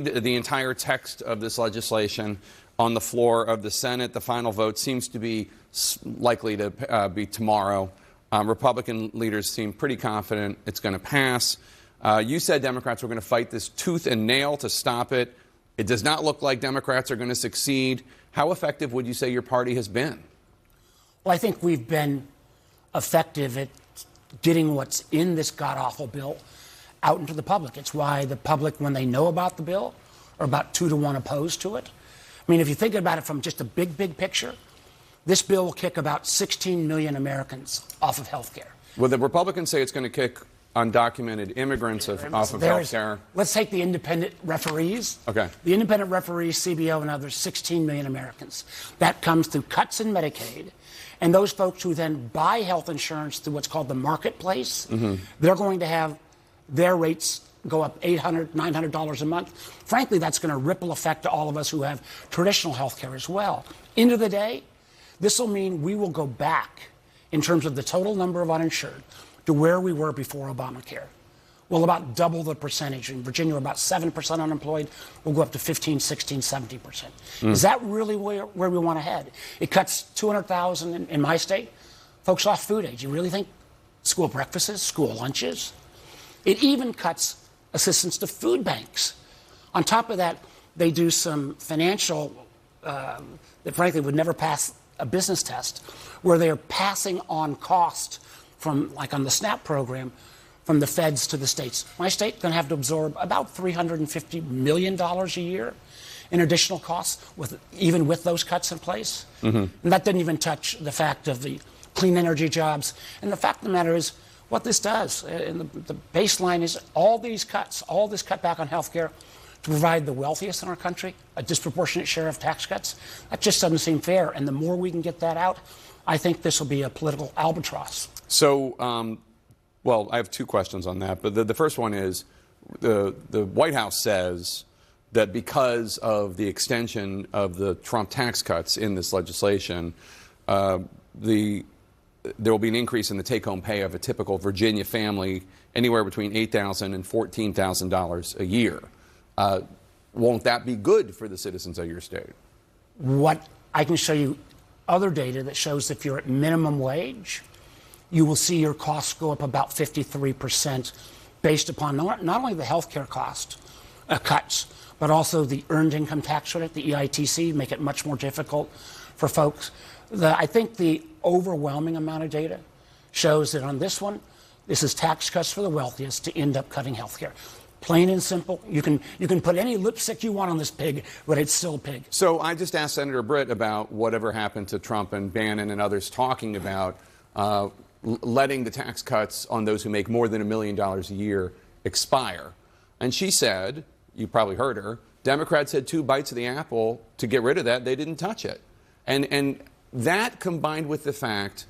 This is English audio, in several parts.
the entire text of this legislation on the floor of the Senate. The final vote seems to be likely to be tomorrow. Republican leaders seem pretty confident it's going to pass. You said Democrats were going to fight this tooth and nail to stop it. It does not look like Democrats are going to succeed. How effective would you say your party has been? Well, I think we've been effective at getting what's in this god-awful bill out into the public. It's why the public, when they know about the bill, are about 2-to-1 opposed to it. I mean, if you think about it from just a big picture, this bill will kick about 16 million Americans off of health care. Well, the Republicans say it's going to kick undocumented immigrants off of health care. Let's take the independent referees. Okay. The independent referees, CBO, and others, 16 million Americans. That comes through cuts in Medicaid. And those folks who then buy health insurance through what's called the marketplace, they're going to have their rates go up $800, $900 a month. Frankly, that's going to ripple effect to all of us who have traditional health care as well. End of the day, this will mean we will go back in terms of the total number of uninsured to where we were before Obamacare. We'll about double the percentage. In Virginia, we're about 7% unemployed. We'll go up to 15, 16, 70%. Is that really where we want to head? It cuts 200,000 in my state, folks off food aid. You really think school breakfasts, school lunches? It even cuts assistance to food banks. On top of that, they do some financial that frankly would never pass a business test, where they are passing on cost from, like on the SNAP program, from the feds to the states. My state going to have to absorb about $350 million a year in additional costs, even with those cuts in place. And that didn't even touch the fact of the clean energy jobs. And the fact of the matter is, what this does, and the baseline is all these cuts, all this cutback on health care to provide the wealthiest in our country a disproportionate share of tax cuts. That just doesn't seem fair. And the more we can get that out, I think this will be a political albatross. So, well, I have two questions on that. But the first one is the White House says that because of the extension of the Trump tax cuts in this legislation, there will be an increase in the take-home pay of a typical Virginia family, anywhere between $8,000 and $14,000 a year. Won't that be good for the citizens of your state? What I can show you other data that shows if you're at minimum wage, you will see your costs go up about 53% based upon not only the health care cost cuts, but also the earned income tax credit, the EITC, make it much more difficult for folks. I think the overwhelming amount of data shows that on this one, this is tax cuts for the wealthiest to end up cutting health care. Plain and simple. You can put any lipstick you want on this pig, but it's still a pig. So I just asked Senator Britt about whatever happened to Trump and Bannon and others talking about letting the tax cuts on those who make more than $1 million a year expire. And she said, you probably heard her, Democrats had 2 bites of the apple to get rid of that. They didn't touch it. And that combined with the fact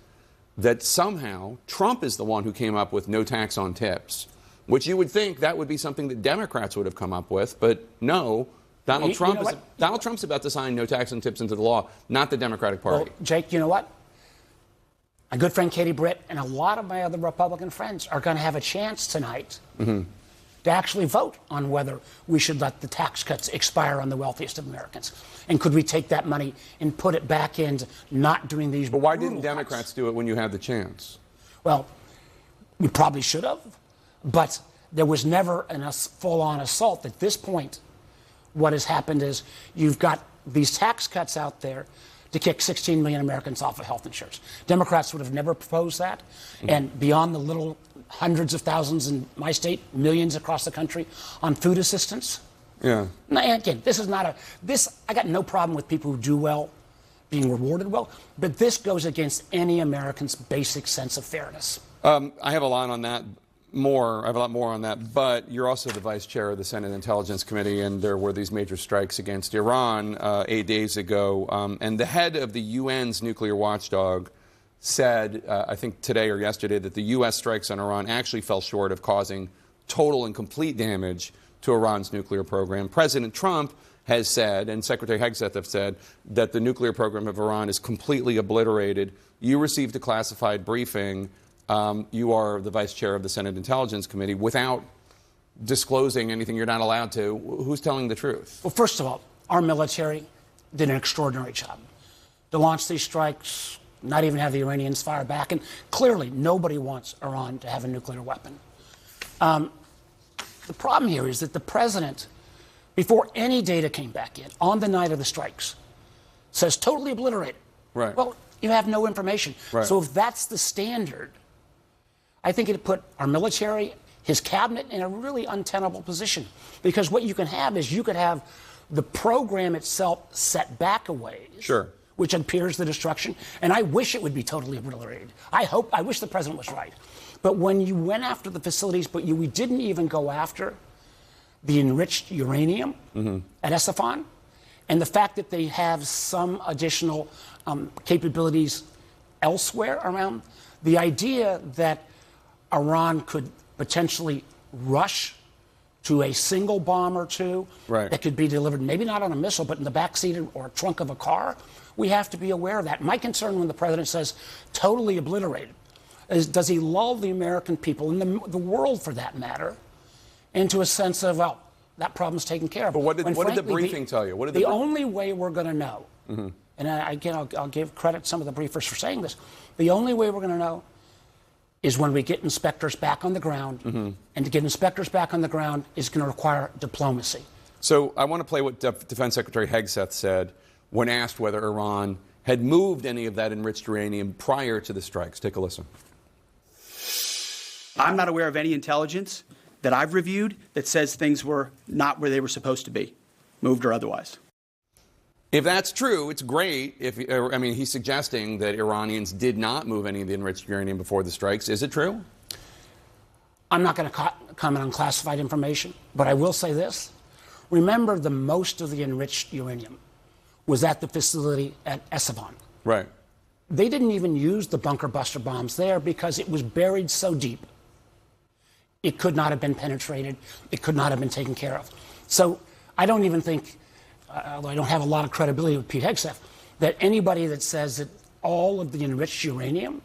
that somehow Trump is the one who came up with no tax on tips, which you would think that would be something that Democrats would have come up with. But no, Donald Trump's about to sign no tax on tips into the law, not the Democratic Party. Well, Jake, you know what? My good friend Katie Britt and a lot of my other Republican friends are going to have a chance tonight to actually vote on whether we should let the tax cuts expire on the wealthiest of Americans. And could we take that money and put it back into not doing these? But why didn't Democrats do it when you had the chance? Well, we probably should have, but there was never a full-on assault. At this point, what has happened is you've got these tax cuts out there to kick 16 million Americans off of health insurance. Democrats would have never proposed that. And beyond the little hundreds of thousands in my state, millions across the country on food assistance. Yeah. Now, again, this is not I got no problem with people who do well being rewarded well, but this goes against any American's basic sense of fairness. I have a lot on that. I have a lot more on that, but you're also the vice chair of the Senate Intelligence Committee, and there were these major strikes against Iran 8 days ago. And the head of the UN's nuclear watchdog said, I think today or yesterday, that the U.S. strikes on Iran actually fell short of causing total and complete damage to Iran's nuclear program. President Trump has said, and Secretary Hegseth have said, that the nuclear program of Iran is completely obliterated. You received a classified briefing. You are the vice chair of the Senate Intelligence Committee. Without disclosing anything you're not allowed to. Who's telling the truth? Well, first of all, our military did an extraordinary job to launch these strikes, not even have the Iranians fire back. And clearly, nobody wants Iran to have a nuclear weapon. The problem here is that the president, before any data came back in, on the night of the strikes, says totally obliterated. Right. Well, you have no information. Right. So if that's the standard, I think it put our military, his cabinet, in a really untenable position. Because what you can have is you could have the program itself set back a ways. Sure. Which appears the destruction. And I wish it would be totally obliterated. I wish the president was right. But when you went after the facilities, but we didn't even go after the enriched uranium at Esfahan, and the fact that they have some additional capabilities elsewhere around, the idea that Iran could potentially rush to a single bomb or two that could be delivered, maybe not on a missile, but in the backseat or trunk of a car, we have to be aware of that. My concern when the president says totally obliterated is, does he lull the American people, and the world for that matter, into a sense of, well, that problem's taken care of. But what did the briefing tell you? The only way we're going to know, and again, I'll give credit to some of the briefers for saying this, the only way we're going to know is when we get inspectors back on the ground, and to get inspectors back on the ground is going to require diplomacy. So I want to play what Defense Secretary Hegseth said when asked whether Iran had moved any of that enriched uranium prior to the strikes. Take a listen. I'm not aware of any intelligence that I've reviewed that says things were not where they were supposed to be, moved or otherwise. If that's true, it's great. He's suggesting that Iranians did not move any of the enriched uranium before the strikes. Is it true? I'm not going to comment on classified information, but I will say this. Remember, the most of the enriched uranium was at the facility at Esfahan. Right. They didn't even use the bunker buster bombs there because it was buried so deep. It could not have been penetrated. It could not have been taken care of. So I don't even think, although I don't have a lot of credibility with Pete Hegseth, that anybody that says that all of the enriched uranium,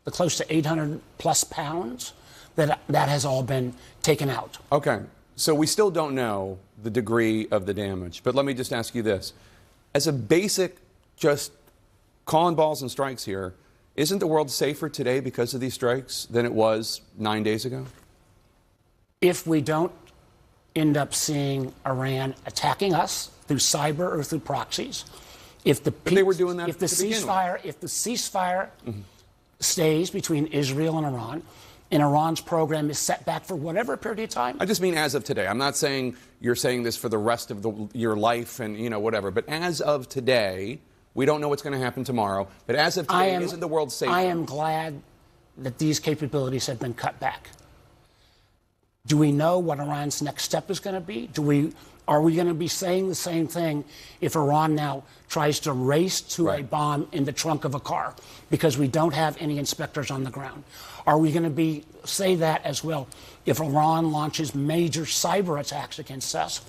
the close to 800 plus pounds, that has all been taken out. Okay. So we still don't know the degree of the damage. But let me just ask you this. As a basic, just calling balls and strikes here, isn't the world safer today because of these strikes than it was 9 days ago? If we don't end up seeing Iran attacking us through cyber or through proxies, if the ceasefire stays between Israel and Iran, and Iran's program is set back for whatever period of time. I just mean as of today. I'm not saying you're saying this for the rest of your life and whatever. But as of today, we don't know what's going to happen tomorrow. But as of today, isn't the world safer? I am glad that these capabilities have been cut back. Do we know what Iran's next step is going to be? Are we going to be saying the same thing if Iran now tries to race to a bomb in the trunk of a car because we don't have any inspectors on the ground? Are we going to say that as well if Iran launches major cyber attacks against us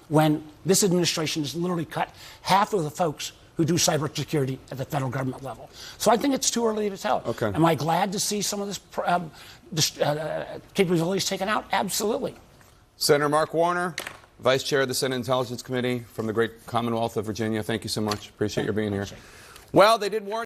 when this administration has literally cut half of the folks who do cybersecurity at the federal government level? So I think it's too early to tell. Okay. Am I glad to see some of this capabilities taken out? Absolutely. Senator Mark Warner, Vice Chair of the Senate Intelligence Committee from the great Commonwealth of Virginia. Thank you so much. Appreciate your being here. Well, they did warn